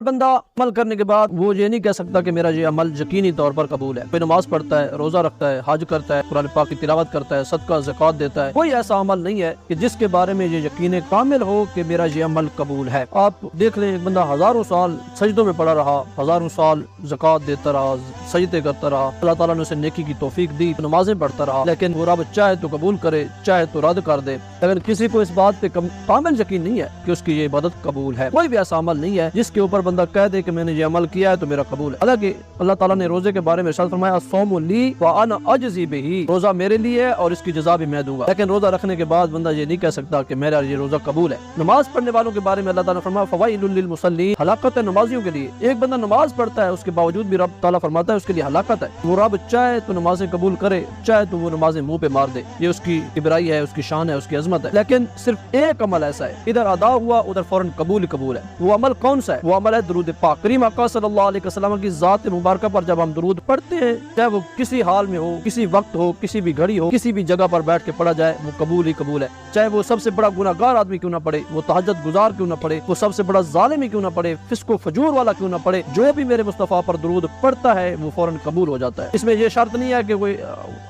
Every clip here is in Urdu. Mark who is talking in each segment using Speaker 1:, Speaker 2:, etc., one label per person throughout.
Speaker 1: بندہ عمل کرنے کے بعد وہ یہ نہیں کہہ سکتا کہ میرا یہ عمل یقینی طور پر قبول ہے. کوئی نماز پڑھتا ہے، روزہ رکھتا ہے، حج کرتا ہے، قرآن پاک کی تلاوت کرتا ہے، صدقہ زکوٰۃ دیتا ہے، کوئی ایسا عمل نہیں ہے کہ جس کے بارے میں یہ یقین کامل ہو کہ میرا یہ عمل قبول ہے. آپ دیکھ لیں، ایک بندہ ہزاروں سال سجدوں میں پڑا رہا، ہزاروں سال زکوٰۃ دیتا رہا، سجدے کرتا رہا، اللہ تعالیٰ نے اسے نیکی کی توفیق دی، نمازیں پڑھتا رہا، لیکن وہ رب چاہے تو قبول کرے، چاہے تو رد کر دے. لیکن کسی کو اس بات پہ کامل یقین نہیں ہے کہ اس کی یہ عبادت قبول ہے. کوئی بھی ایسا عمل نہیں ہے جس کے اوپر بندہ کہہ دے کہ میں نے یہ عمل کیا ہے تو میرا قبول ہے. حالانکہ اللہ تعالیٰ نے روزے کے بارے میں ارشاد فرمایا الصوم لی وانا اجزی بہ، روزہ میرے لیے ہے اور اس کی جزا بھی میں دوں گا. لیکن روزہ رکھنے کے بعد بندہ یہ نہیں کہہ سکتا کہ میرا یہ روزہ قبول ہے. نماز پڑھنے والوں کے بارے میں اللہ تعالیٰ نے فرمایا فوائل للمصلین، ہلاکت ہے نمازیوں کے لیے. ایک بندہ نماز پڑھتا ہے، اس کے باوجود بھی رب تعالیٰ فرماتا ہے اس کے لیے ہلاکت ہے. وہ رب چاہے تو نمازیں قبول کرے، چاہے تو وہ نمازیں منہ پہ مار دے. یہ اس کی کبرائی ہے، اس کی شان ہے، اس کی عظمت ہے. لیکن صرف ایک عمل ایسا ہے، ادھر ادا ہوا ادھر فوراً قبول ہے. وہ عمل کون سا ہے؟ وہ عمل ہے درود پاک. کریم آقا صلی اللہ علیہ وسلم کی ذات مبارکہ پر جب ہم درود پڑھتے ہیں، چاہے وہ کسی حال میں ہو، کسی وقت ہو، کسی بھی گھڑی ہو، کسی بھی جگہ پر بیٹھ کے پڑھا جائے، وہ قبول ہے. چاہے وہ سب سے بڑا گناہ گار آدمی کیوں نہ پڑھے، وہ تہجد گزار کیوں نہ پڑھے، وہ سب سے بڑا ظالم ہی کیوں نہ پڑھے، فسق و فجور والا کیوں نہ پڑھے، جو بھی میرے مصطفیٰ پر درود پڑھتا ہے وہ فوراً قبول ہو جاتا ہے. اس میں یہ شرط نہیں ہے کہ کوئی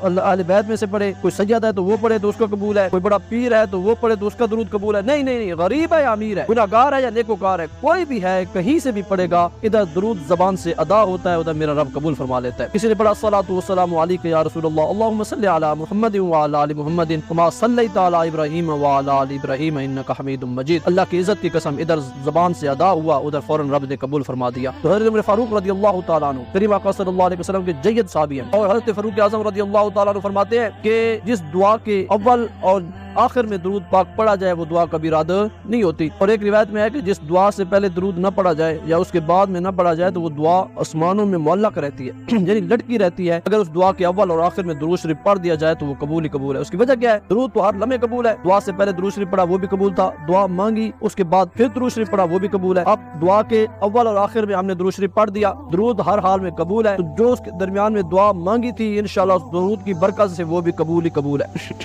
Speaker 1: اہل بیت میں سے پڑھے، کوئی سید ہے تو وہ پڑھے تو اس کا قبول ہے، کوئی بڑا پیر ہے تو وہ پڑھے تو اس کا درود قبول ہے. نہیں، غریب ہے یا امیر ہے، گناہ گار ہے یا نیکوکار ہے، کوئی بھی ہے، کہیں سے بھی پڑھے گا، ادھر درود زبان سے ادا ہوتا ہے، ادھر میرا رب قبول فرما لیتا ہے. کسی نے پڑھا الصلاۃ والسلام علیک یا رسول اللہ، اللہم صلی علی محمد وعلی آل محمد کما صلیت علی ابراہیم وعلی آل ابراہیم انک حمید مجید. اللہ کی عزت کی قسم، ادھر زبان سے ادا ہوا، ادھر فوراً رب نے قبول فرما دیا. تو حضرت عمر فاروق رضی اللہ تعالیٰ عنہ کریم آقا صلی اللہ علیہ وسلم کے جید صحابی ہیں، اور حضرت فاروق اعظم رضی اللہ تعالیٰ عنہ فرماتے ہیں کہ جس دعا کے اول اور آخر میں درود پاک پڑھا جائے وہ دعا کبھی رد نہیں ہوتی. اور ایک روایت میں ہے کہ جس دعا سے پہلے درود نہ پڑھا جائے یا اس کے بعد میں نہ پڑھا جائے تو وہ دعا آسمانوں میں معلق رہتی ہے، یعنی لٹکی رہتی ہے. اگر اس دعا کے اول اور آخر میں درود شریف پڑھ دیا جائے تو وہ قبول ہے. اس کی وجہ کیا ہے؟ درود تو ہر لمحے قبول ہے. دعا سے پہلے درود شریف پڑھا وہ بھی قبول تھا، دعا مانگی اس کے بعد پھر درود شریف پڑھا وہ بھی قبول ہے. اب دعا کے اول اور آخر میں ہم نے درود شریف پڑھ دیا، درود ہر حال میں قبول ہے. تو جو اس کے درمیان میں دعا مانگی تھی انشاءاللہ اس درود کی برکت سے وہ بھی قبول ہے.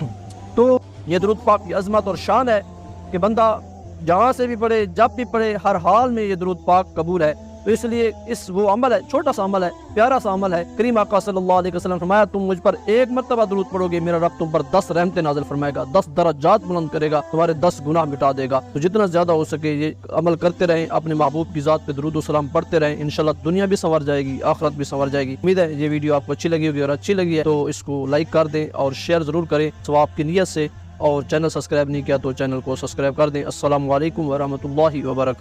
Speaker 1: تو یہ درود پاک کی عظمت اور شان ہے کہ بندہ جہاں سے بھی پڑھے، جب بھی پڑھے، ہر حال میں یہ درود پاک قبول ہے. تو اس لیے وہ عمل ہے، چھوٹا سا عمل ہے، پیارا سا عمل ہے. کریم آقا صلی اللہ علیہ وسلم فرمایا تم مجھ پر ایک مرتبہ درود پڑھو گے، میرا رب تم پر 10 رحمتیں نازل فرمائے گا، 10 درجات بلند کرے گا، تمہارے 10 گناہ مٹا دے گا. تو جتنا زیادہ ہو سکے یہ عمل کرتے رہیں، اپنے محبوب کی ذات پہ درود و سلام پڑھتے رہیں، انشاءاللہ دنیا بھی سنور جائے گی، آخرت بھی سنور جائے گی. امید ہے یہ ویڈیو آپ کو اچھی لگی ہوگی، اور اچھی لگی ہے تو اس کو لائک کر دیں اور شیئر ضرور کریں ثواب کی نیت سے. اور چینل سبسکرائب نہیں کیا تو چینل کو سبسکرائب کر دیں. السلام علیکم ورحمۃ اللہ وبرکاتہ.